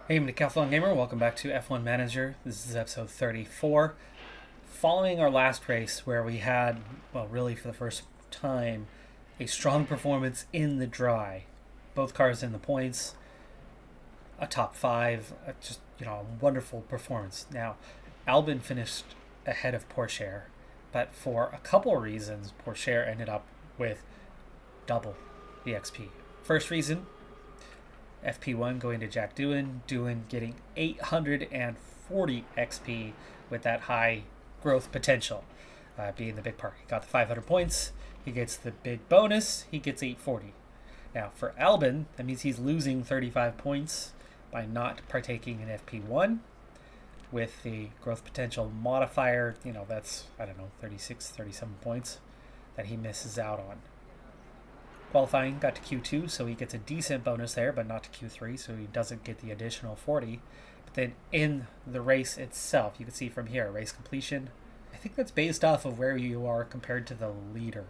Hey, I'm Decathlon Gamer. Welcome back to F1 Manager. This is episode 34. Following our last race, where we had, well, really for the first time, a strong performance in the dry. Both cars in the points, a top five, a wonderful performance. Now, Albon finished ahead of Porsche, but for a couple of reasons, Porsche ended up with double the XP. First reason, FP1 going to Jack Doohan. Doohan getting 840 XP with that high growth potential being the big part. He got the 500 points. He gets the big bonus. He gets 840. Now, for Albon, that means he's losing 35 points by not partaking in FP1 with the growth potential modifier. That's, 36, 37 points that he misses out on. Qualifying got to Q2, so he gets a decent bonus there, but not to Q3, so he doesn't get the additional 40. But then in the race itself, you can see from here, race completion, I think that's based off of where you are compared to the leader.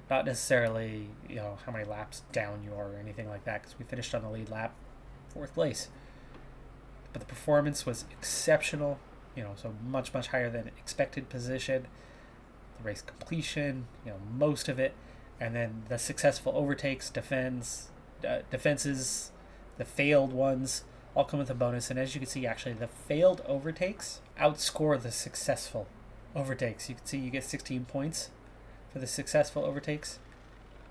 Not necessarily, how many laps down you are or anything like that, because we finished on the lead lap, 4th place. But the performance was exceptional, so much, much higher than expected position. The race completion, most of it. And then the successful overtakes, defenses, the failed ones, all come with a bonus. And as you can see, actually, the failed overtakes outscore the successful overtakes. You can see you get 16 points for the successful overtakes.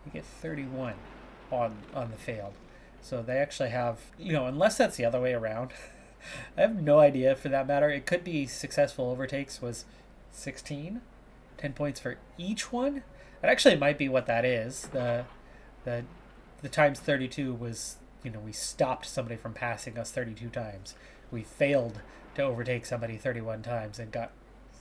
You get 31 on the failed. So they actually have, unless that's the other way around, I have no idea for that matter. It could be successful overtakes was 16, 10 points for each one. That actually might be what that is. The times 32 was, we stopped somebody from passing us 32 times. We failed to overtake somebody 31 times and got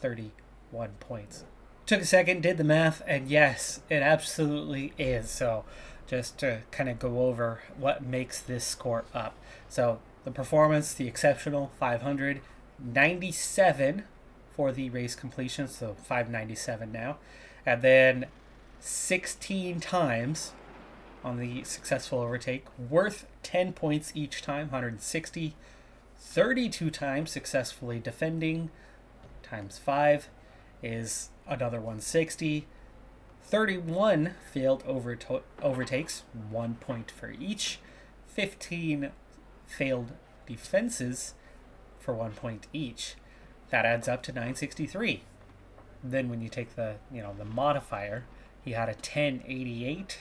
31 points. Took a second, did the math, and yes, it absolutely is. So just to kind of go over what makes this score up. So the performance, the exceptional, 597 for the race completion, so 597 now. And then 16 times on the successful overtake, worth 10 points each time, 160. 32 times successfully defending, times 5 is another 160. 31 failed overtakes, 1 point for each. 15 failed defenses for 1 point each. That adds up to 963. Then when you take the modifier, he had a 1088.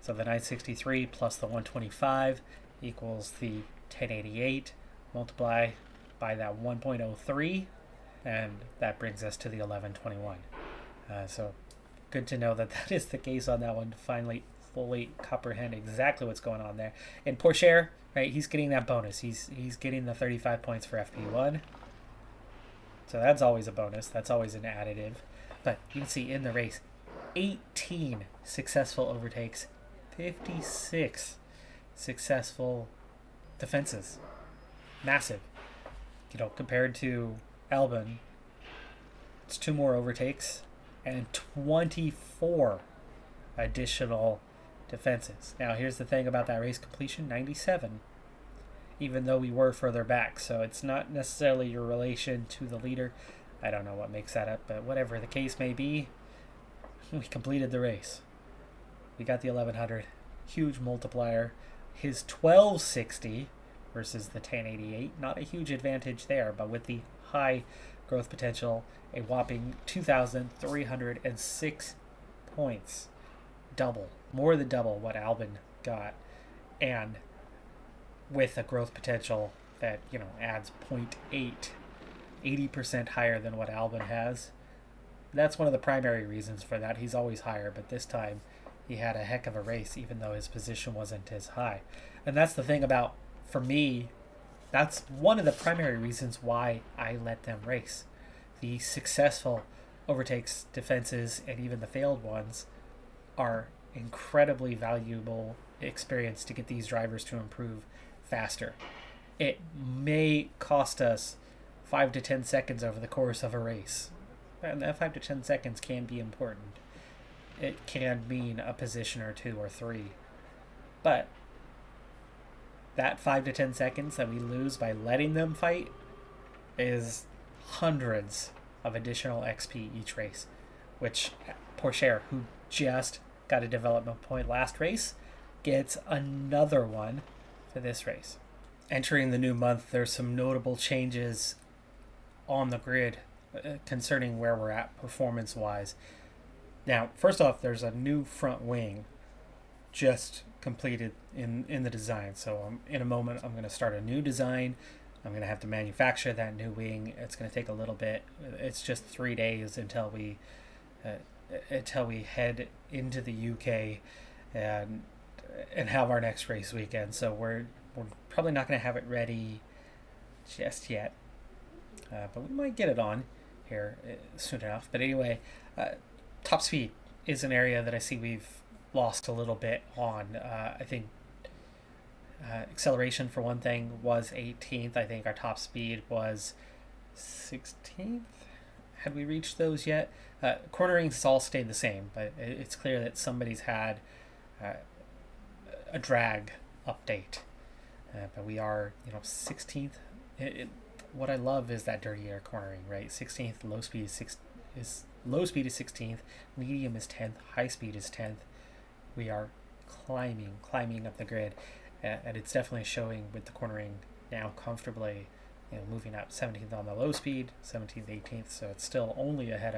So the 963 plus the 125 equals the 1088. Multiply by that 1.03, and that brings us to the 1121. So good to know that is the case on that one, to finally fully comprehend exactly what's going on there. And Porsche, right, he's getting that bonus. He's getting the 35 points for FP1. So that's always a bonus. That's always an additive. But you can see in the race, 18 successful overtakes, 56 successful defenses. Massive. Compared to Albon, it's 2 more overtakes and 24 additional defenses. Now, here's the thing about that race completion, 97. Even though we were further back. So it's not necessarily your relation to the leader. I don't know what makes that up, but whatever the case may be, we completed the race. We got the 1100. Huge multiplier. His 1260 versus the 1088. Not a huge advantage there, but with the high growth potential, a whopping 2,306 points. Double. More than double what Albon got. And with a growth potential that, adds 0.8, 80% higher than what Albon has. That's one of the primary reasons for that. He's always higher, but this time he had a heck of a race, even though his position wasn't as high. And that's the thing about, for me, that's one of the primary reasons why I let them race. The successful overtakes, defenses, and even the failed ones are incredibly valuable experience to get these drivers to improve faster. It may cost us 5 to 10 seconds over the course of a race. And that 5 to 10 seconds can be important. It can mean a position or 2 or 3. But that 5 to 10 seconds that we lose by letting them fight is hundreds of additional XP each race, which Pourchaire, who just got a development point last race, gets another one for this race. Entering the new month, there's some notable changes on the grid concerning where we're at performance-wise. Now, first off, there's a new front wing just completed in the design. So in a moment, I'm going to start a new design. I'm going to have to manufacture that new wing. It's going to take a little bit. It's just 3 days until we head into the UK and have our next race weekend. So we're probably not going to have it ready just yet, but we might get it on here soon enough. But anyway, top speed is an area that I see we've lost a little bit on. I think acceleration, for one thing, was 18th. I think our top speed was 16th. Had we reached those yet? Cornering's all stayed the same, but it's clear that somebody's had a drag update. But we are, 16th. What I love is that dirty air cornering, right? 16th, low speed is low speed is 16th, medium is 10th, high speed is 10th. We are climbing up the grid, and it's definitely showing with the cornering now comfortably, moving up 17th on the low speed, 17th, 18th. So it's still only ahead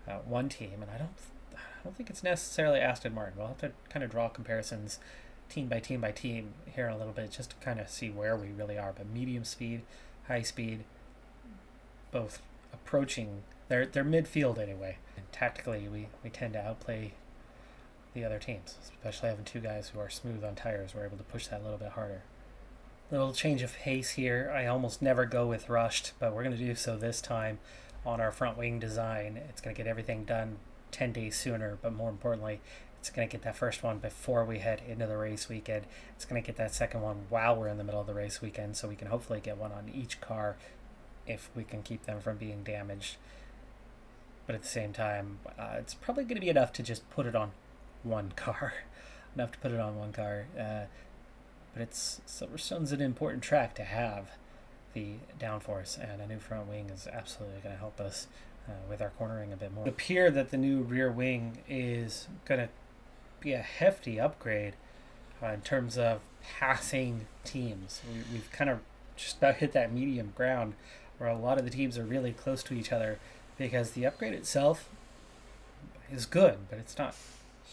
of one team, and I don't think it's necessarily Aston Martin. We'll have to kind of draw comparisons team by team here in a little bit, just to kind of see where we really are. But medium speed, high speed, both approaching their midfield anyway. And tactically, we tend to outplay the other teams, especially having two guys who are smooth on tires. We're able to push that a little bit harder. Little change of pace here. I almost never go with rushed, but we're going to do so this time on our front wing design. It's going to get everything done 10 days sooner, but more importantly, it's going to get that first one before we head into the race weekend. It's going to get that second one while we're in the middle of the race weekend, so we can hopefully get one on each car if we can keep them from being damaged. But at the same time, it's probably going to be enough to just put it on one car. But Silverstone's an important track to have the downforce, and a new front wing is absolutely going to help us with our cornering a bit more. It appears that the new rear wing is going to be a hefty upgrade in terms of passing teams. We've kind of just about hit that medium ground where a lot of the teams are really close to each other, because the upgrade itself is good, but it's not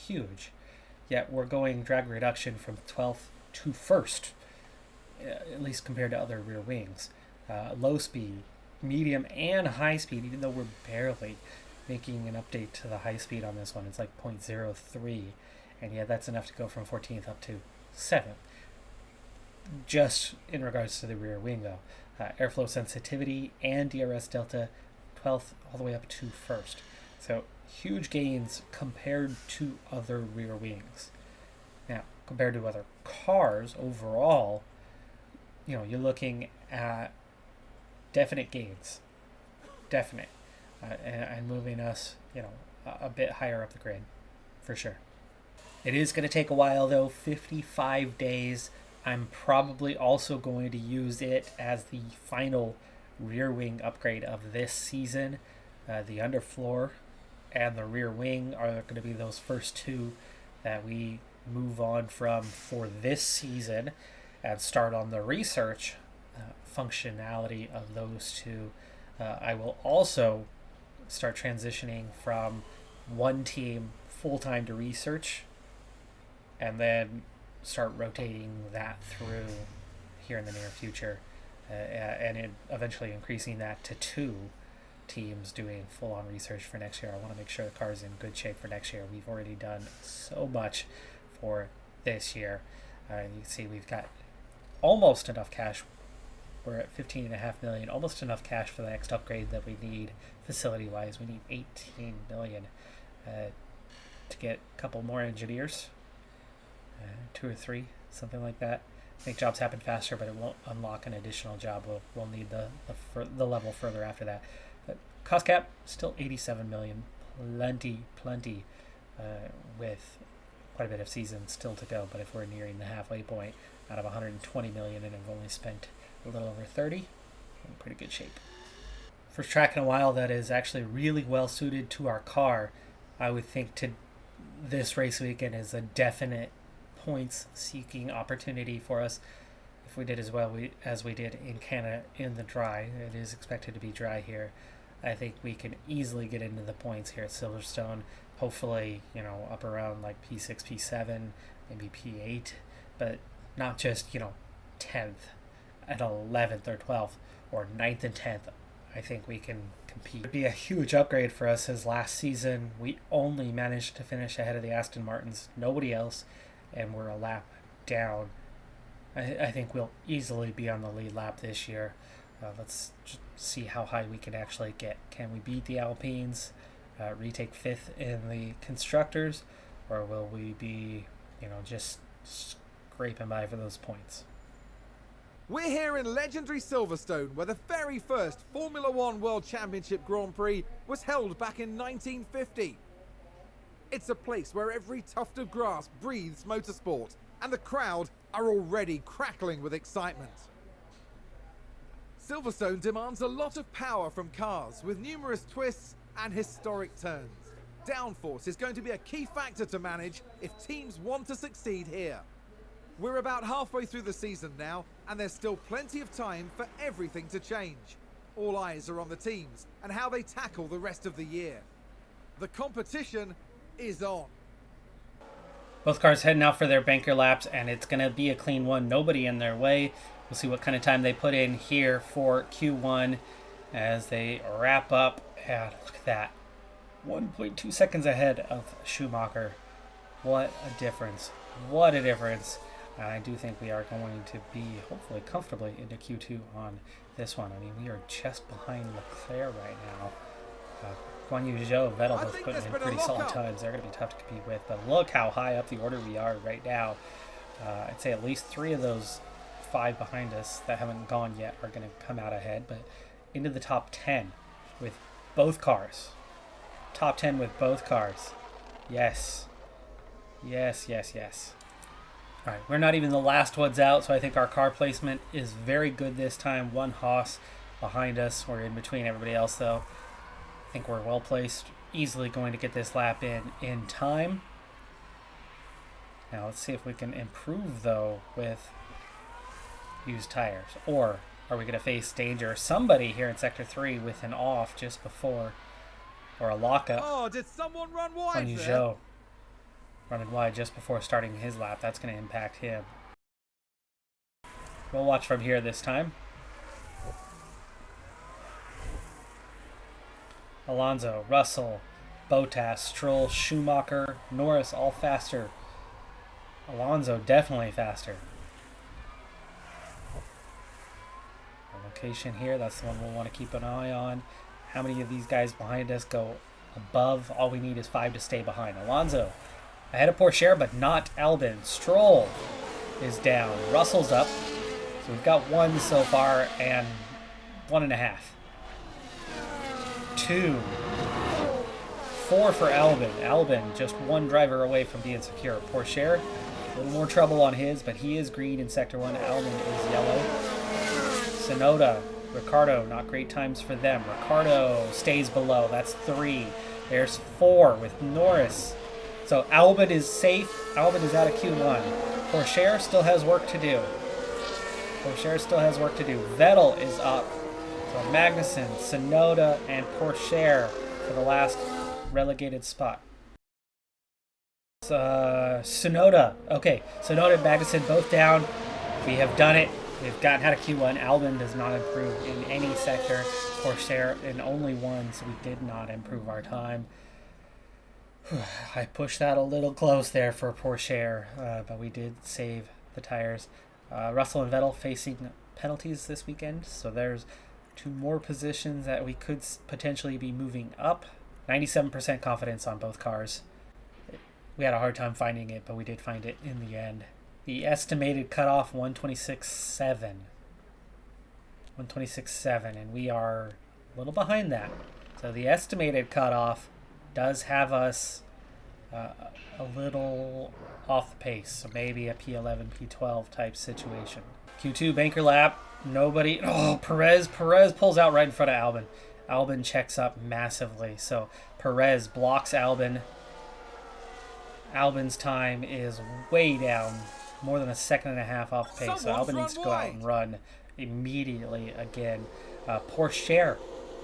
huge. Yet we're going drag reduction from 12th to 1st, at least compared to other rear wings. Low speed, medium, and high speed, even though we're barely making an update to the high speed on this one. It's like 0.03, and yeah, that's enough to go from 14th up to 7th. Just in regards to the rear wing, though. Airflow sensitivity and DRS delta, 12th all the way up to 1st. So huge gains compared to other rear wings. Now, compared to other cars overall, you're looking at definite gains. Definite. And moving us, a bit higher up the grid, for sure. It is going to take a while, though, 55 days. I'm probably also going to use it as the final rear wing upgrade of this season. The underfloor and the rear wing are going to be those first two that we move on from for this season, and start on the research functionality of those two. I will also start transitioning from one team full-time to research, and then start rotating that through here in the near future, and eventually increasing that to 2 teams doing full-on research for next year. I want to make sure the car is in good shape for next year. We've already done so much for this year. You can see we've got almost enough cash. We're at 15.5 million, almost enough cash for the next upgrade that we need facility-wise. We need 18 million to get a couple more engineers, 2 or 3, something like that. Make jobs happen faster, but it won't unlock an additional job. We'll need the level further after that. But cost cap still 87 million, plenty with quite a bit of season still to go, but if we're nearing the halfway point out of 120 million and have only spent a little over 30, we're in pretty good shape. First track in a while that is actually really well suited to our car. I would think this race weekend is a definite points seeking opportunity for us. If we did as well as we did in Canada in the dry, it is expected to be dry here, I think we can easily get into the points here at Silverstone. Hopefully, up around like P6, P7, maybe P8, but not just, 10th and 11th or 12th or 9th and 10th. I think we can compete. It would be a huge upgrade for us, as last season we only managed to finish ahead of the Aston Martins, nobody else, and we're a lap down. I think we'll easily be on the lead lap this year. Let's just see how high we can actually get. Can we beat the Alpines, retake 5th in the Constructors, or will we be, just scraping by for those points? We're here in legendary Silverstone, where the very first Formula One World Championship Grand Prix was held back in 1950. It's a place where every tuft of grass breathes motorsport, and the crowd are already crackling with excitement. Silverstone demands a lot of power from cars, with numerous twists and historic turns. Downforce is going to be a key factor to manage if teams want to succeed here. We're about halfway through the season now, and there's still plenty of time for everything to change. All eyes are on the teams and how they tackle the rest of the year. The competition is on. Both cars heading out for their banker laps, and it's going to be a clean one. Nobody in their way. We'll see what kind of time they put in here for Q1 as they wrap up. And look at that. 1.2 seconds ahead of Schumacher. What a difference. What a difference. I do think we are going to be hopefully comfortably into Q2 on this one. I mean, we are just behind Leclerc right now. Guan Yu Zhou, Vettel both putting in pretty solid times. They're going to be tough to compete with, but look how high up the order we are right now. I'd say at least 3 of those 5 behind us that haven't gone yet are going to come out ahead, but into the top 10 with both cars. Top 10 with both cars. Yes. Yes, yes, yes. All right, we're not even the last ones out, so I think our car placement is very good this time. 1 Haas behind us. We're in between everybody else, though. I think we're well placed, easily going to get this lap in time. Now let's see if we can improve, though, with used tires. Or are we going to face danger? Somebody here in Sector 3 with an off just before, or a lockup. Oh, did someone run wide there? Zhou running wide just before starting his lap. That's going to impact him. We'll watch from here this time. Alonso, Russell, Bottas, Stroll, Schumacher, Norris, all faster. Alonso definitely faster. The location here, that's the one we'll want to keep an eye on. How many of these guys behind us go above? All we need is 5 to stay behind. Alonso ahead of Porsche, but not Albon. Stroll is down. Russell's up. So we've got 1 so far and 1.5. 2. 4 for Albon. Albon just 1 driver away from being secure. Porsche, a little more trouble on his, but he is green in Sector 1. Albon is yellow. Sonoda, Ricciardo, not great times for them. Ricciardo stays below. That's 3. There's 4 with Norris. So Albon is safe. Albon is out of Q1. Porsche still has work to do. Vettel is up. So Magnussen, Sonoda, and Porsche for the last relegated spot. Sonoda. Okay, Sonoda and Magnussen both down. We have done it. We've gotten out of Q1. Albon does not improve in any sector. Porsche in only 1, so we did not improve our time. I pushed that a little close there for Porsche, but we did save the tires. Russell and Vettel facing penalties this weekend, so there's 2 more positions that we could potentially be moving up. 97% confidence on both cars. We had a hard time finding it, but we did find it in the end. The estimated cutoff, 126.7. 126.7, and we are a little behind that. So the estimated cutoff does have us a little off the pace. So maybe a P11, P12 type situation. Q2 banker lap. Nobody. Oh, Perez pulls out right in front of Albon. Albon checks up massively. So Perez blocks Albon. Albon's time is way down, more than a second and a half off pace. So Albon needs to go out and run immediately again. Pourchaire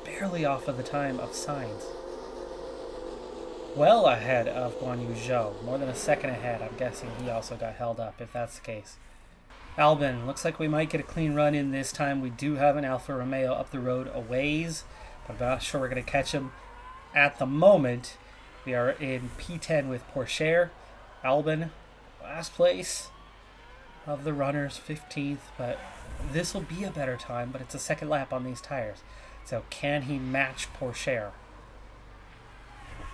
barely off of the time of Sainz. Well ahead of Guan Yu Zhou, more than a second ahead. I'm guessing he also got held up if that's the case. Albon, looks like we might get a clean run in this time. We do have an Alfa Romeo up the road a ways, but I'm not sure we're going to catch him at the moment. We are in P10 with Pourchaire. Albon, last place of the runners, 15th, but this will be a better time, but it's a second lap on these tires. So can he match Pourchaire?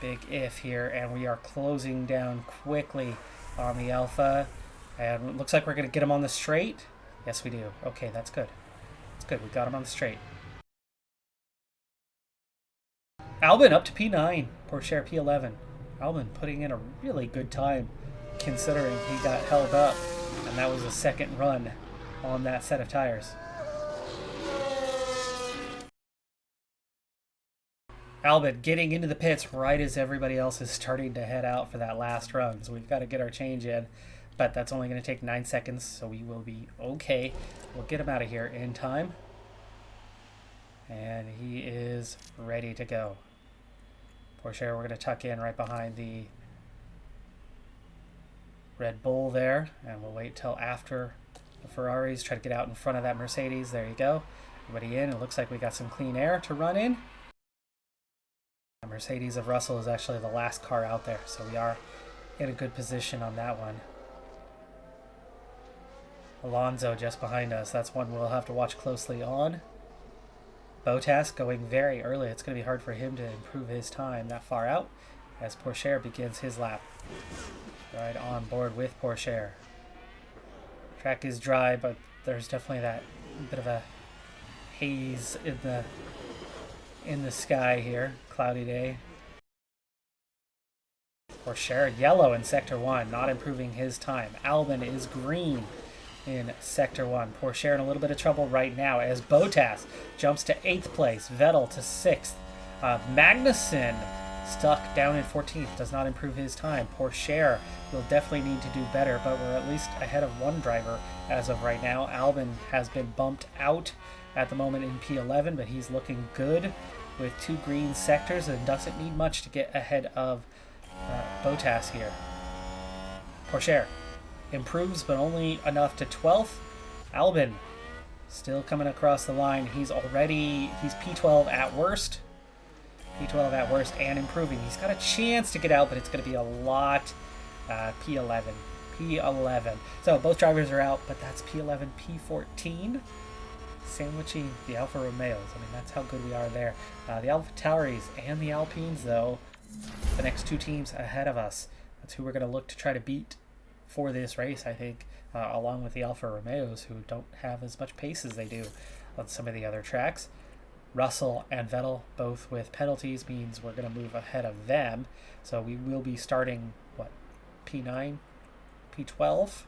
Big if here, and we are closing down quickly on the Alpha. And it looks like we're going to get him on the straight. Yes, we do. Okay, that's good. That's good. We got him on the straight. Albon up to P9. Pourchaire P11. Albon putting in a really good time considering he got held up. And that was a second run on that set of tires. Albon getting into the pits right as everybody else is starting to head out for that last run. So we've got to get our change in. But that's only going to take 9 seconds, so we will be okay. We'll get him out of here in time. And he is ready to go. Pourchaire, we're going to tuck in right behind the Red Bull there. And we'll wait till after the Ferraris. Try to get out in front of that Mercedes. There you go. Everybody in. It looks like we got some clean air to run in. The Mercedes of Russell is actually the last car out there, so we are in a good position on that one. Alonso just behind us. That's one we'll have to watch closely on. Bottas going very early. It's going to be hard for him to improve his time that far out as Pourchaire begins his lap. Right on board with Pourchaire. Track is dry, but there's definitely that bit of a haze in the sky here. Cloudy day. Pourchaire yellow in Sector 1, not improving his time. Albon is green in Sector 1. Pourchaire in a little bit of trouble right now as Bottas jumps to 8th place. Vettel to 6th. Magnussen stuck down in 14th. Does not improve his time. Pourchaire will definitely need to do better, but we're at least ahead of one driver as of right now. Albon has been bumped out at the moment in P11, but he's looking good with 2 green sectors and doesn't need much to get ahead of Bottas here. Pourchaire improves, but only enough to 12th. Albon still coming across the line. He's P12 at worst. P12 at worst and improving. He's got a chance to get out, but it's going to be a lot. P11. So both drivers are out, but that's P11, P14. Sandwiching the Alfa Romeos. I mean, that's how good we are there. The Alpha Tauris and the Alpines, though, the next 2 teams ahead of us. That's who we're going to look to try to beat for this race, I think, along with the Alfa Romeos, who don't have as much pace as they do on some of the other tracks. Russell and Vettel, both with penalties, means we're going to move ahead of them. So we will be starting, P9, P12?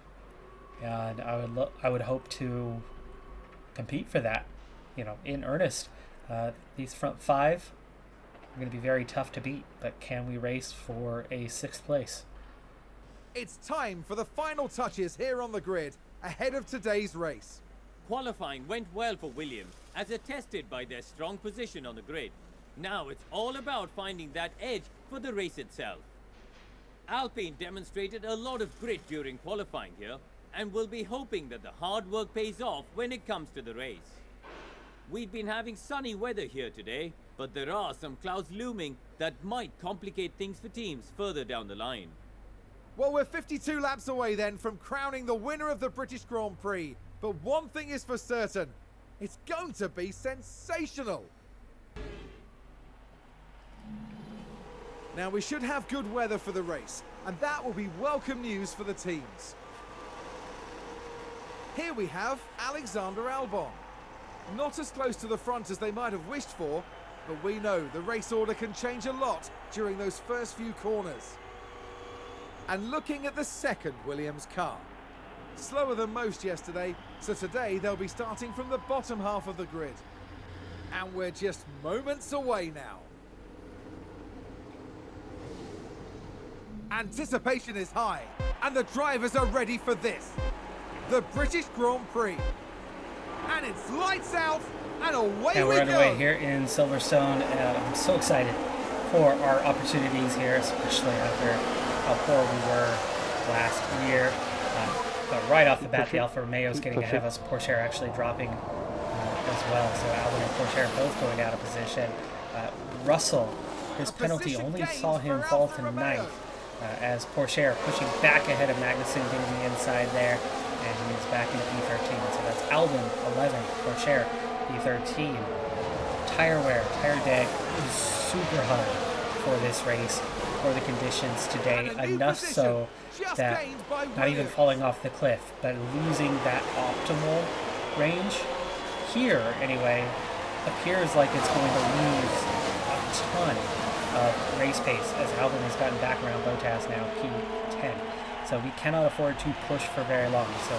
And I would hope to compete for that, in earnest. These front 5 are going to be very tough to beat, but can we race for a 6th place? It's time for the final touches here on the grid ahead of today's race. Qualifying went well for Williams, as attested by their strong position on the grid. Now it's all about finding that edge for the race itself. Alpine demonstrated a lot of grit during qualifying here, and will be hoping that the hard work pays off when it comes to the race. We've been having sunny weather here today, but there are some clouds looming that might complicate things for teams further down the line. Well, we're 52 laps away then from crowning the winner of the British Grand Prix. But one thing is for certain, it's going to be sensational. Now, we should have good weather for the race, and that will be welcome news for the teams. Here we have Alexander Albon. Not as close to the front as they might have wished for, but we know the race order can change a lot during those first few corners. And looking at the second Williams car. Slower than most yesterday, so today they'll be starting from the bottom half of the grid. And we're just moments away now. Anticipation is high, and the drivers are ready for this. The British Grand Prix. And it's lights out, and away and we we're go. underway here in Silverstone. I'm so excited for our opportunities here, especially after how poor we were last year. But right off the bat, the Alfa Romeo is getting ahead of us. Porsche actually dropping as well. So Albon and Porsche both going out of position. Russell, his penalty only saw him fall to ninth. As Porsche pushing back ahead of Magnussen, getting the inside there, and he is back into P13. So that's Albon 11th, Porsche P13. Tire wear, tire deck is super high for this race, for the conditions today. Enough so that not even falling off the cliff, but losing that optimal range here anyway appears like it's going to lose a ton of race pace as Albon has gotten back around Bottas now, P10. So we cannot afford to push for very long. So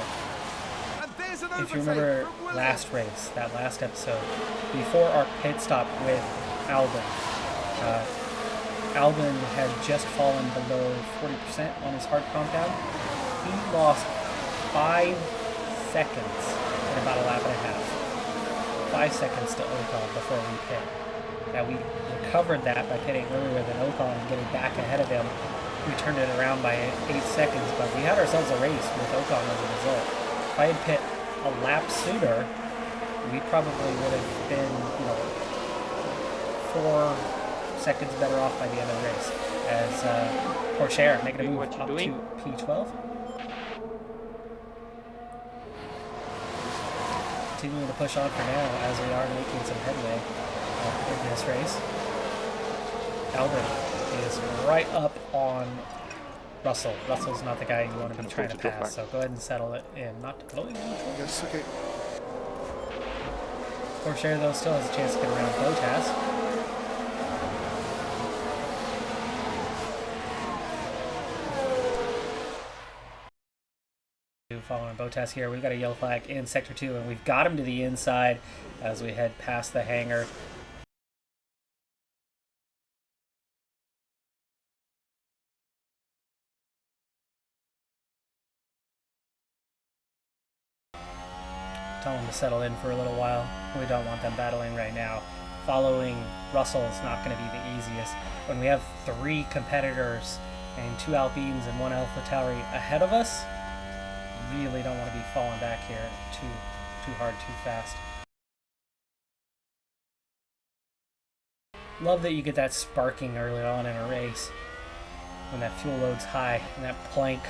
if you remember last race, that last episode, before our pit stop with Albon, Albon had just fallen below 40% on his hard compound. He lost 5 seconds in about a lap and a half. 5 seconds to Ocon before we pit. Now we recovered that by pitting earlier than Ocon and getting back ahead of him. We turned it around by 8 seconds, but we had ourselves a race with Ocon as a result. If I had pit a lap sooner, we probably would have been, 4 seconds better off by the end of the race. As Porsche making a move up to P12. Continuing to push on for now as we are making some headway in this race. Albon is right up on Russell. Russell's not the guy you want to be trying to pass, so go ahead and settle it in. Not totally neutral. Yes, okay. Porsche, though, still has a chance to get around Bottas. Following Bottas here, we've got a yellow flag in Sector 2, and we've got him to the inside as we head past the hangar. Tell them to settle in for a little while. We don't want them battling right now. Following Russell is not going to be the easiest. When we have 3 competitors and 2 Alpines and 1 AlphaTauri ahead of us, really don't want to be falling back here too hard, too fast. Love that you get that sparking early on in a race when that fuel load's high and that plank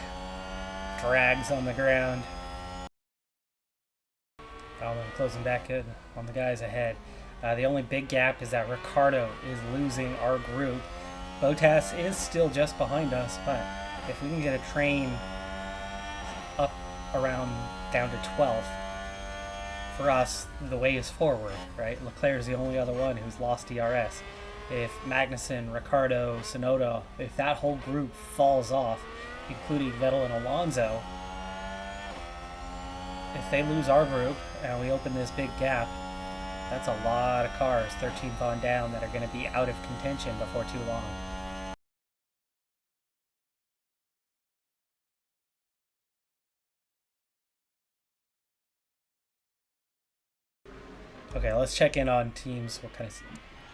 drags on the ground. Albon closing back in on the guys ahead. The only big gap is that Ricciardo is losing our group. Bottas is still just behind us, but if we can get a train up around down to 12th, for us, the way is forward, right? Leclerc's the only other one who's lost DRS. If Magnussen, Ricciardo, Tsunoda, if that whole group falls off, including Vettel and Alonso, if they lose our group and we open this big gap, that's a lot of cars, 13th on down, that are going to be out of contention before too long. Okay, let's check in on teams, what kind of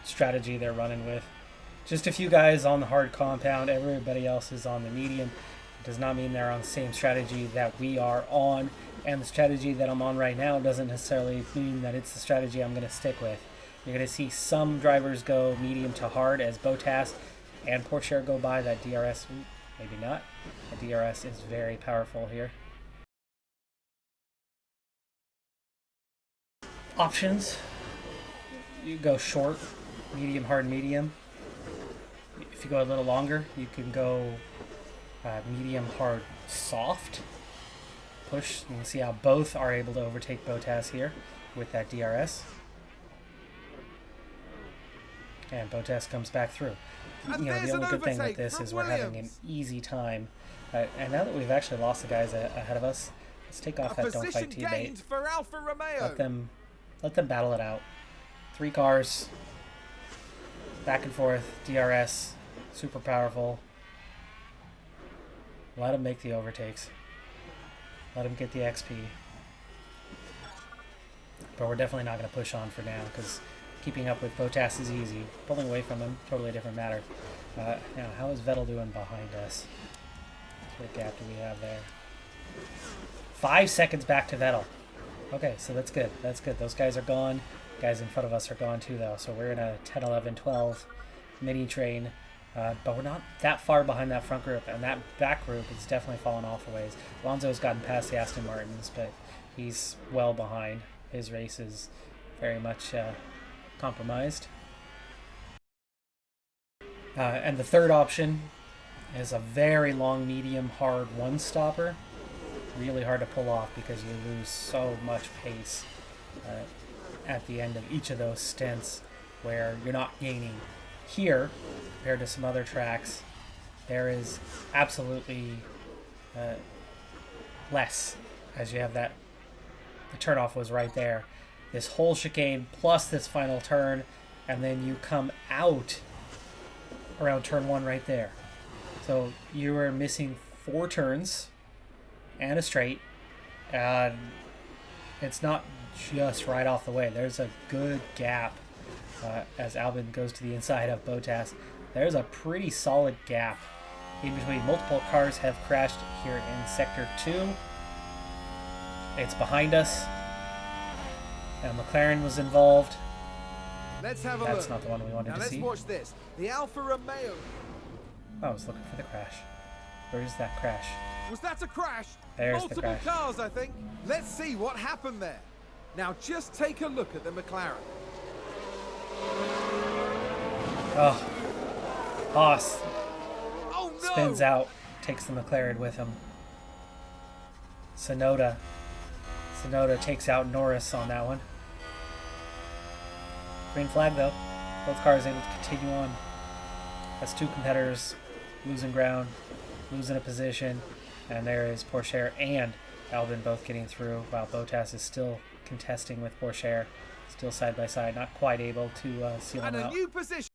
strategy they're running with. Just a few guys on the hard compound, everybody else is on the medium. It does not mean they're on the same strategy that we are on, and the strategy that I'm on right now doesn't necessarily mean that it's the strategy I'm going to stick with. You're going to see some drivers go medium to hard as Bottas and Porsche go by. That DRS, maybe not. The DRS is very powerful here. Options, you go short, medium, hard, medium. If you go a little longer, you can go medium, hard, soft. Push. You can see how both are able to overtake Bottas here with that DRS. And Bottas comes back through. And The there's only an good thing with overtake this from is we're having an Williams. easy time. And now that we've actually lost the guys ahead of us, let's take off A that don't position fight teammate. gained for Alfa Romeo. Let them battle it out. 3 cars, back and forth, DRS, super powerful. Let them make the overtakes. Let them get the XP. But we're definitely not going to push on for now because keeping up with Bottas is easy. Pulling away from him, totally different matter. Now, how is Vettel doing behind us? What gap do we have there? 5 seconds back to Vettel. Okay, so that's good. That's good. Those guys are gone. Guys in front of us are gone too, though. So we're in a 10, 11, 12 mini train. But we're not that far behind that front group. And that back group is definitely fallen off a ways. Alonso's gotten past the Aston Martins, but he's well behind. His race is very much compromised. And the third option is a very long, medium, hard one-stopper. Really hard to pull off because you lose so much pace at the end of each of those stints where you're not gaining. Here, compared to some other tracks, there is absolutely less, as you have that. The turnoff was right there. This whole chicane plus this final turn, and then you come out around turn 1 right there. So you are missing 4 turns and a straight, and it's not just right off the way. There's a good gap as Albon goes to the inside of Bottas. There's a pretty solid gap in between. Multiple cars have crashed here in Sector 2. It's behind us. And McLaren was involved. Let's have a That's look. not the one we wanted Now to let's see. watch this. The Alfa Romeo. I was looking for the crash. Where's that crash? Was that a crash? There's the Multiple crash. cars, I think. Let's see what happened there. Now just take a look at the McLaren. Oh. Haas Oh no! spins out, takes the McLaren with him. Tsunoda takes out Norris on that one. Green flag though. Both cars able to continue on. That's 2 competitors losing ground, losing a position, and there is Porsche and Albon both getting through, while Bottas is still contesting with Porsche, still side by side, not quite able to seal And him a out. new position.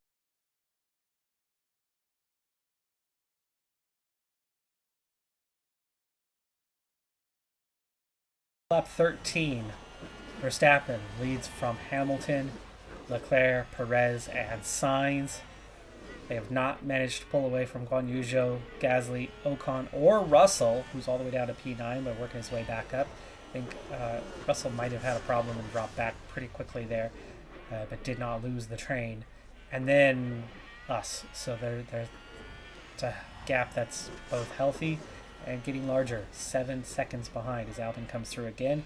Lap 13, Verstappen leads from Hamilton, Leclerc, Perez, and Sainz. They have not managed to pull away from Guan Yu Zhou, Gasly, Ocon, or Russell, who's all the way down to P9 but working his way back up. I think Russell might have had a problem and dropped back pretty quickly there, but did not lose the train. And then us. So there's a gap that's both healthy and getting larger. 7 seconds behind as Albon comes through again.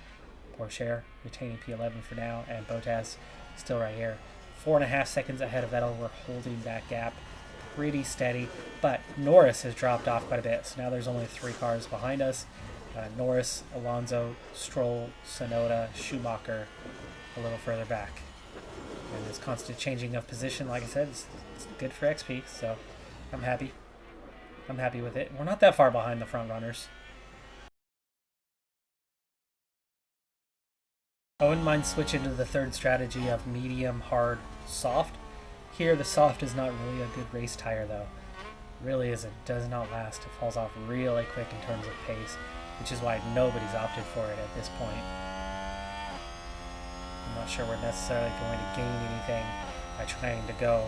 Porsche retaining P11 for now, and Bottas still right here. 4.5 seconds ahead of Vettel. We're holding that gap pretty steady, but Norris has dropped off quite a bit. So now there's only 3 cars behind us. Norris, Alonso, Stroll, Tsunoda, Schumacher a little further back. And this constant changing of position, like I said, it's good for XP, so I'm happy. I'm happy with it. We're not that far behind the front runners. I wouldn't mind switching to the third strategy of medium, hard, soft. Here, the soft is not really a good race tire, though. It really isn't. It does not last. It falls off really quick in terms of pace, which is why nobody's opted for it at this point. I'm not sure we're necessarily going to gain anything by trying to go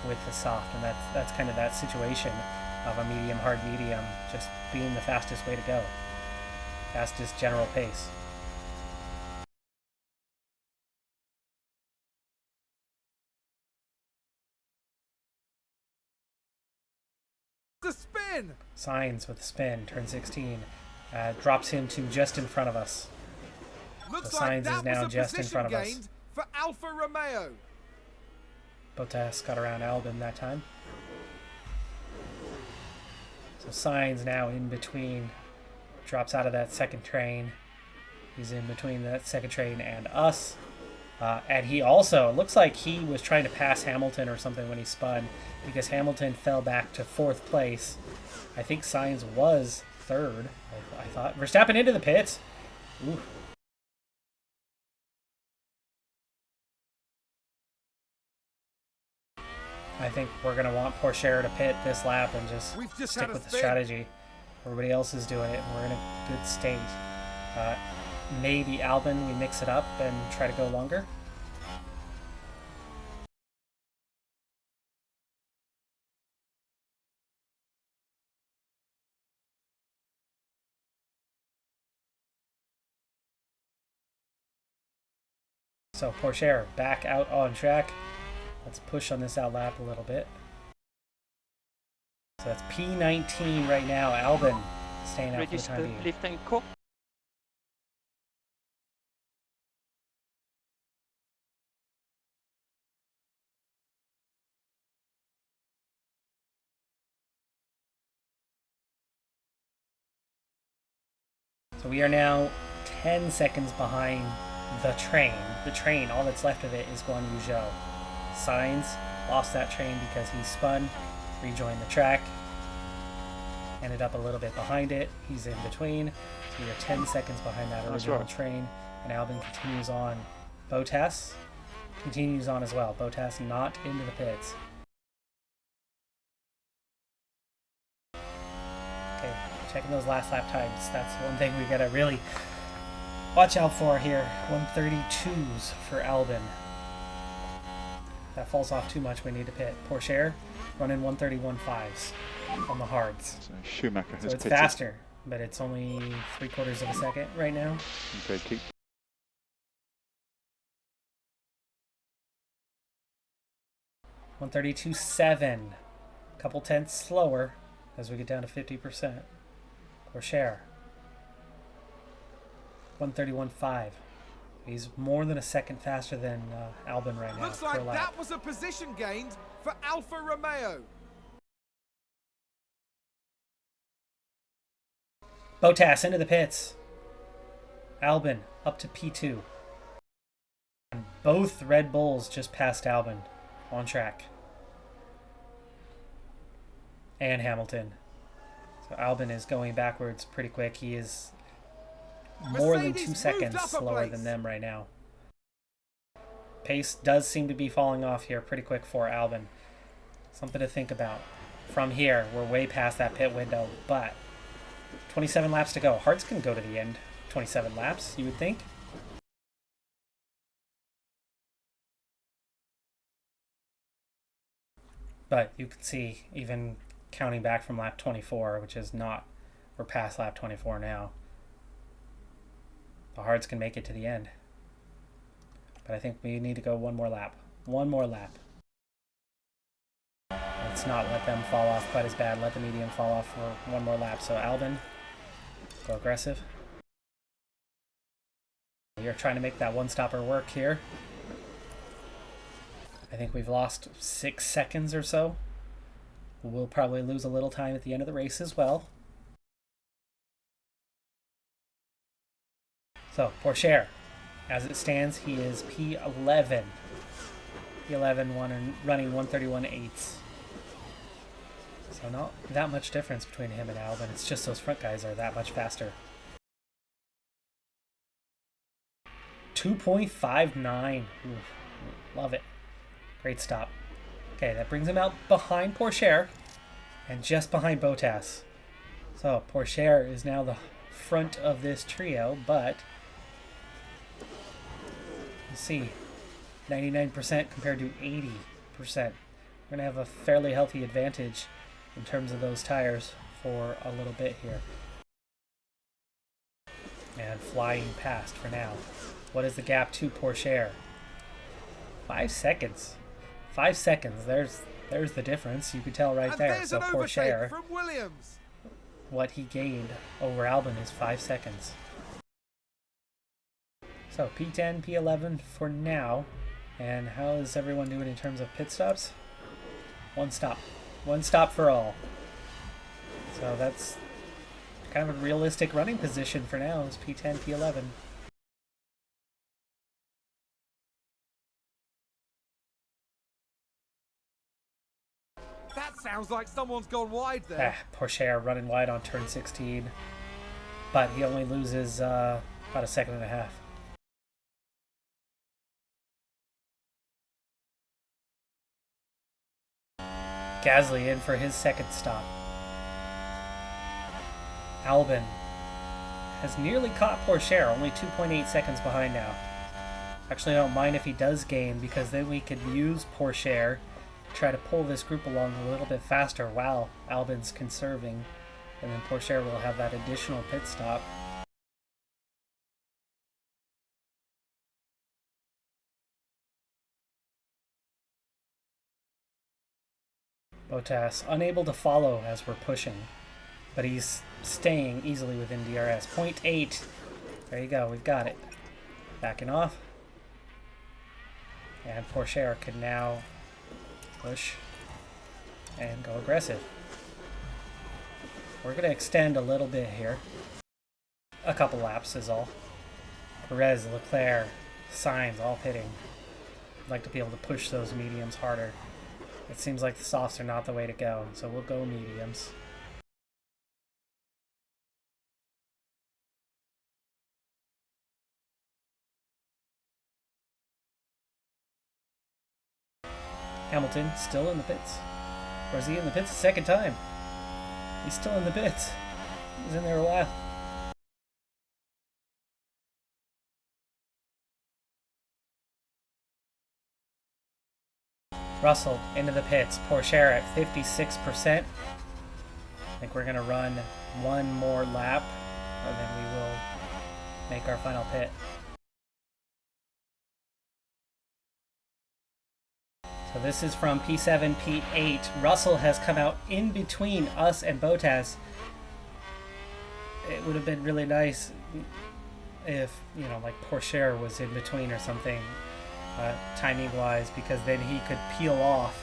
with the soft, and that's kind of that situation of a medium, hard, medium, just being the fastest way to go. Fastest general pace. The spin. Sainz with the spin, turn 16, drops him to just in front of us. Looks So like Sainz that is now was a just in position front of us. gained for Alfa Romeo. Bottas got around Albon that time. So Sainz now in between, drops out of that second train. He's in between that second train and us. And he also, it looks like he was trying to pass Hamilton or something when he spun, because Hamilton fell back to 4th place. I think Sainz was 3rd, I thought. Verstappen into the pits. Ooh. I think we're going to want Pourchaire to pit this lap and just stick with the strategy. Everybody else is doing it, and we're in a good state. Maybe Albon, we mix it up and try to go longer. So Pourchaire back out on track. Let's push on this out lap a little bit. So that's P19 right now. Albon staying out for the time being. So we are now 10 seconds behind the train. The train, all that's left of it is Guan Yu Zhou. Sainz lost that train because he spun, rejoined the track, ended up a little bit behind it. He's in between. So we are 10 seconds behind that original train, and Albon continues on. Bottas continues on as well. Bottas not into the pits. Okay, checking those last lap times. That's one thing we gotta really watch out for here. 132s for Albon. That falls off too much, we need to pit. Pourchaire running 131.5s on the hards. So Schumacher has so it's pitted. faster, but it's only 3/4 of a second right now. Okay, keep. 132.7. Couple tenths slower as we get down to 50%. Pourchaire 131.5. He's more than a second faster than Albon right now. Looks like that was a position gained for Alfa Romeo. Bottas into the pits. Albon up to P2. And both Red Bulls just passed Albon on track. And Hamilton. So Albon is going backwards pretty quick. He is more than 2 seconds slower than them right now. Pace does seem to be falling off here pretty quick for Albon. Something to think about. From here, we're way past that pit window, but 27 laps to go. Hards can go to the end. 27 laps, you would think. But you can see, even counting back from lap 24, which is not, we're past lap 24 now. The hards can make it to the end. But I think we need to go one more lap. One more lap. Let's not let them fall off quite as bad. Let the medium fall off for one more lap. So Albon, go aggressive. We are trying to make that one-stopper work here. I think we've lost 6 seconds or so. We'll probably lose a little time at the end of the race as well. So, Pourchaire, as it stands, he is P11. P11 running 131.8. So not that much difference between him and Albon. It's just those front guys are that much faster. 2.59. Love it. Great stop. Okay, that brings him out behind Pourchaire and just behind Bottas. So Pourchaire is now the front of this trio, but you see 99% compared to 80%. We're going to have a fairly healthy advantage in terms of those tires for a little bit here. And flying past for now. What is the gap to Pourchaire? 5 seconds. 5 seconds. There's the difference. You could tell right there. So Pourchaire, from Williams. What he gained over Albon is 5 seconds. So P10, P11 for now. And how is everyone doing in terms of pit stops? One stop. One stop for all. So that's kind of a realistic running position for now is P10, P11. Sounds like someone's gone wide there. Pourchaire running wide on turn 16. But he only loses about a second and a half. Gasly in for his second stop. Albon has nearly caught Pourchaire, only 2.8 seconds behind now. Actually, I don't mind if he does gain, because then we could use Pourchaire to try to pull this group along a little bit faster while Albon's conserving, and then Pourchaire will have that additional pit stop. Bottas unable to follow as we're pushing, but he's staying easily within DRS. 0.8. There you go, we've got it. Backing off. And Pourchaire can now push and go aggressive. We're going to extend a little bit here. A couple laps is all. Perez, Leclerc, Sainz all pitting. I'd like to be able to push those mediums harder. It seems like the softs are not the way to go, so we'll go mediums. Hamilton still in the pits. Or is he in the pits a second time? He's still in the pits. He's in there a while. Russell into the pits. Pourchaire at 56%. I think we're going to run one more lap, and then we will make our final pit. So this is from P7, P8. Russell has come out in between us and Bottas. It would have been really nice if, you know, like Pourchaire was in between or something, timing-wise, because then he could peel off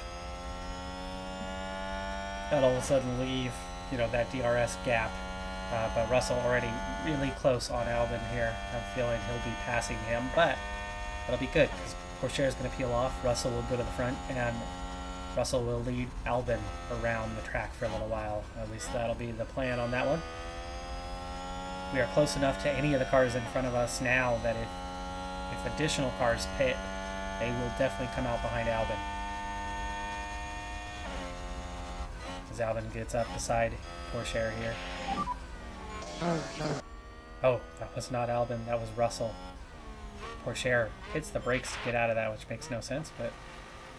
and all of a sudden leave, you know, that DRS gap. But Russell already really close on Albon here. I'm feeling he'll be passing him, but that'll be good because Pourchaire is going to peel off. Russell will go to the front, and Russell will lead Albon around the track for a little while. At least that'll be the plan on that one. We are close enough to any of the cars in front of us now that if additional cars pit, they will definitely come out behind Albon. As Albon gets up beside Pourchaire here. Oh, that was not Albon, that was Russell. Pourchaire hits the brakes to get out of that, which makes no sense, but,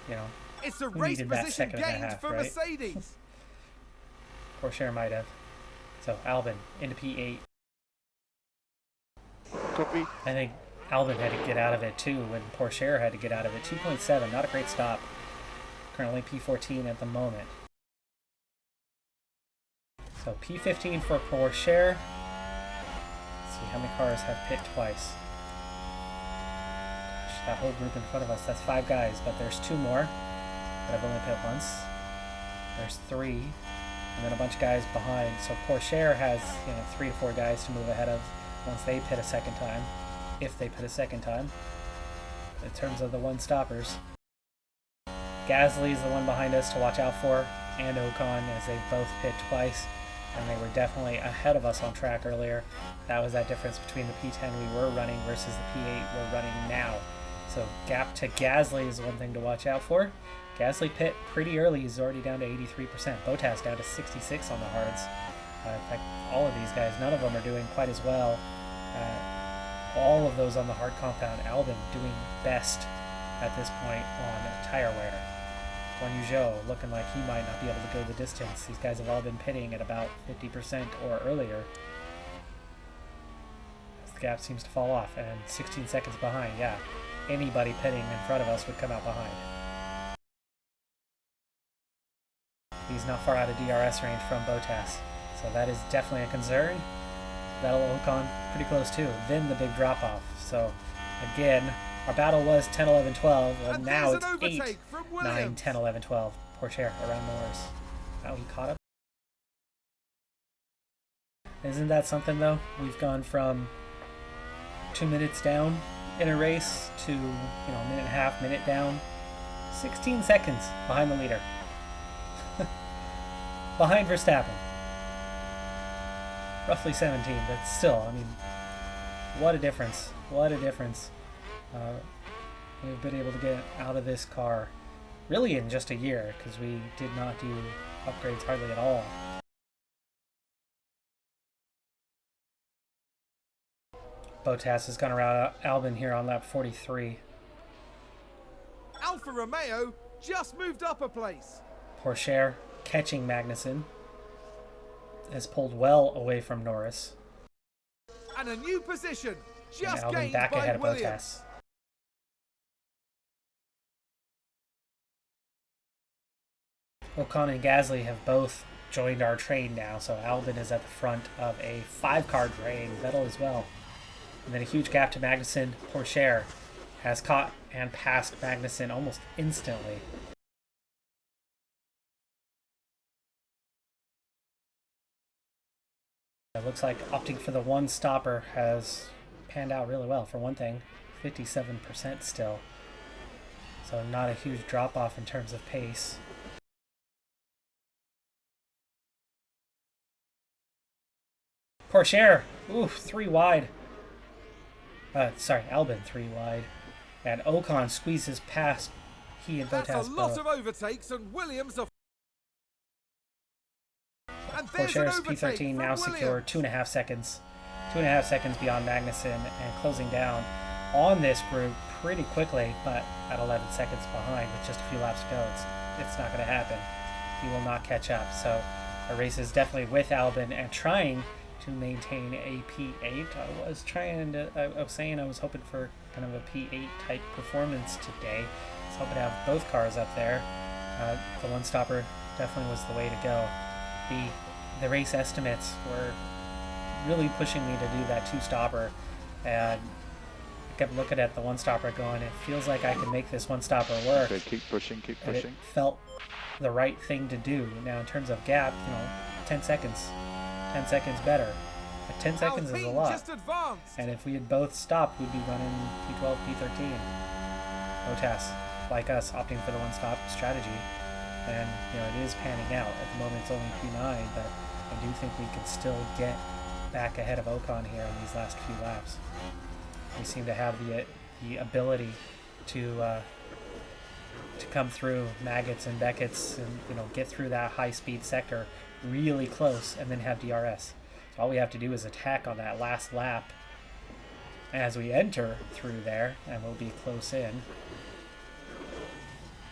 you know, it's a race position gained for right? Mercedes. Pourchaire might have. So Albon into P8. Copy. I think Albon had to get out of it too when Pourchaire had to get out of it. 2.7, not a great stop. Currently P14 at the moment. So P15 for Pourchaire. Let's see how many cars have pit twice. Gosh, that whole group in front of us, that's 5 guys, but there's 2 more that have only pit once. There's 3, and then a bunch of guys behind. So Pourchaire has, you know, 3 to 4 guys to move ahead of once they pit a second time, if they pit a second time, in terms of the one-stoppers. Gasly is the one behind us to watch out for, and Ocon, as they both pit twice, and they were definitely ahead of us on track earlier. That was that difference between the P10 we were running versus the P8 we're running now. So gap to Gasly is one thing to watch out for. Gasly pit pretty early, he's already down to 83%. Bottas down to 66 on the hards. In fact, all of these guys, none of them are doing quite as well. All of those on the hard compound. Albon doing best at this point on tire wear. Guan Yu Zhou looking like he might not be able to go the distance. These guys have all been pitting at about 50% or earlier. As the gap seems to fall off, and 16 seconds behind, yeah. Anybody pitting in front of us would come out behind. He's not far out of DRS range from Bottas, so that is definitely a concern. That'll Ocon pretty close too. Then the big drop off. So again, our battle was 10, 11, 12. Well, And now there's it's an 8, overtake from 9, Williams. 10, 11, 12. Pourchaire around Norris. Now he caught up. Isn't that something though? We've gone from 2 minutes down in a race to, you know, a minute and a half, minute down. 16 seconds behind the leader. behind Verstappen. Roughly 17, but still, I mean, what a difference. What a difference. We've been able to get out of this car really in just a year, because we did not do upgrades hardly at all. Bottas is going to route Albon here on lap 43. Alfa Romeo just moved up a place. Porsche catching Magnussen has pulled well away from Norris. And a new position just and Albon gained back by ahead of Williams. Bottas. Ocon and Gasly have both joined our train now, so Albon is at the front of a 5-car train. Vettel as well. And then a huge gap to Magnussen. Porsche has caught and passed Magnussen almost instantly. It looks like opting for the one stopper has panned out really well. For one thing, 57% still. So not a huge drop off in terms of pace. Porsche, ooh, 3 wide. Sorry, Albon 3 wide. And Ocon squeezes past he and Bottas. That's a lot both. of overtakes, and Williams are. And there's Porsche's an overtake P13 from now Williams. secure 2.5 seconds. 2.5 seconds beyond Magnussen and closing down on this group pretty quickly, but at 11 seconds behind with just a few laps to go. It's not going to happen. He will not catch up. So the race is definitely with Albon and trying to maintain a P8. I was saying I was hoping for kind of a P8 type performance today. I was hoping to have both cars up there. The one stopper definitely was the way to go. The race estimates were really pushing me to do that 2-stopper, and I kept looking at the 1-stopper going, it feels like I can make this 1-stopper work. Okay, keep pushing, keep And pushing. it felt the right thing to do. Now in terms of gap, 10 seconds. 10 seconds better. But 10 seconds is a Alpine lot. just advanced. And if we had both stopped, we'd be running P12, P13. Bottas, like us, opting for the one-stop strategy. And, it is panning out. At the moment, it's only P9, but I do think we can still get back ahead of Ocon here in these last few laps. We seem to have the ability to come through Maggots and Beckett's and, get through that high-speed sector really close and then have DRS. So all we have to do is attack on that last lap as we enter through there, and we'll be close in.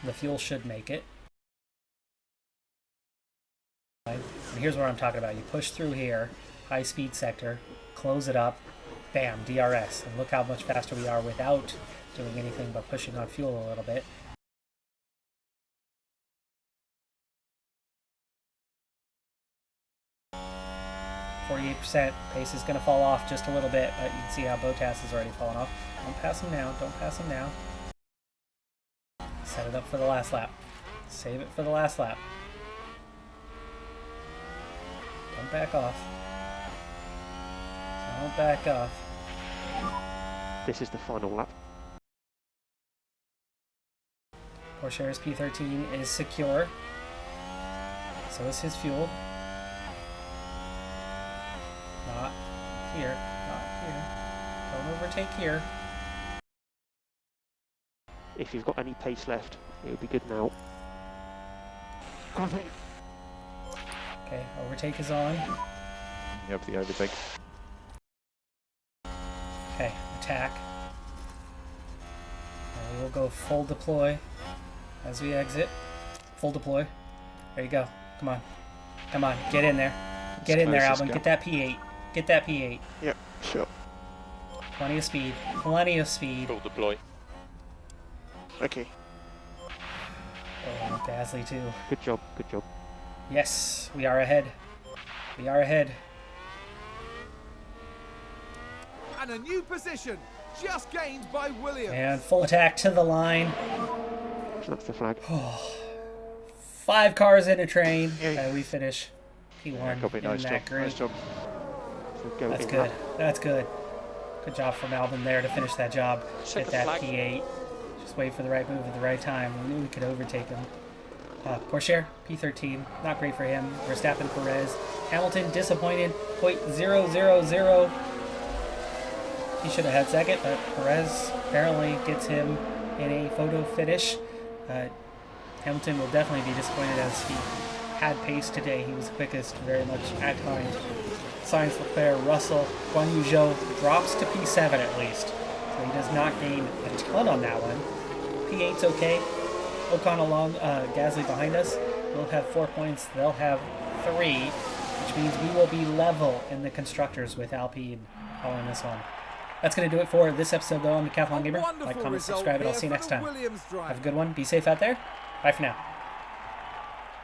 The fuel should make it. And here's what I'm talking about. You push through here, high speed sector, close it up, bam, DRS. And look how much faster we are without doing anything but pushing on fuel a little bit. %. Pace is going to fall off just a little bit, but you can see how Bottas is already falling off. Don't pass him now. Don't pass him now. Set it up for the last lap. Save it for the last lap. Don't back off. Don't back off. This is the final lap. Porsche's P13 is secure. So is his fuel. Not here. Not here. Don't overtake here. If you've got any pace left, it would be good now. Okay, overtake is on. Yep, the overtake. Okay, attack. And we will go full deploy as we exit. Full deploy. There you go. Come on. Come on, get in there. Get in there, Albon. Get that P8. Get that P8. Yep, sure. Plenty of speed. Plenty of speed. Full deploy. Okay. Oh, Gasly too. Good job, good job. Yes, we are ahead. We are ahead. And a new position just gained by Williams. And full attack to the line. That's the flag. 5 cars in a train. Yeah. And we finish P1 Copy, in nice that job. group. Nice job. So go That's in good. lap. That's good. Good job from Albon there to finish that job. Second Get that flag. P8. Just wait for the right move at the right time. We knew we could overtake him. Corsair, P13, not great for him. Verstappen, Perez. Hamilton, disappointed, .000. He should have had second, but Perez apparently gets him in a photo finish. Hamilton will definitely be disappointed as he had pace today. He was quickest very much at times. Sainz, Leclerc, Russell, Guan Yu Zhou drops to P7 at least. So he does not gain a ton on that one. P8's okay. Ocon along, Gasly behind us. We'll have 4 points. They'll have 3, which means we will be level in the constructors with Alpine following this one. That's going to do it for this episode, though. I'm Decathlon Gamer. Like, comment, subscribe, and I'll see you next time. Have a good one. Be safe out there. Bye for now.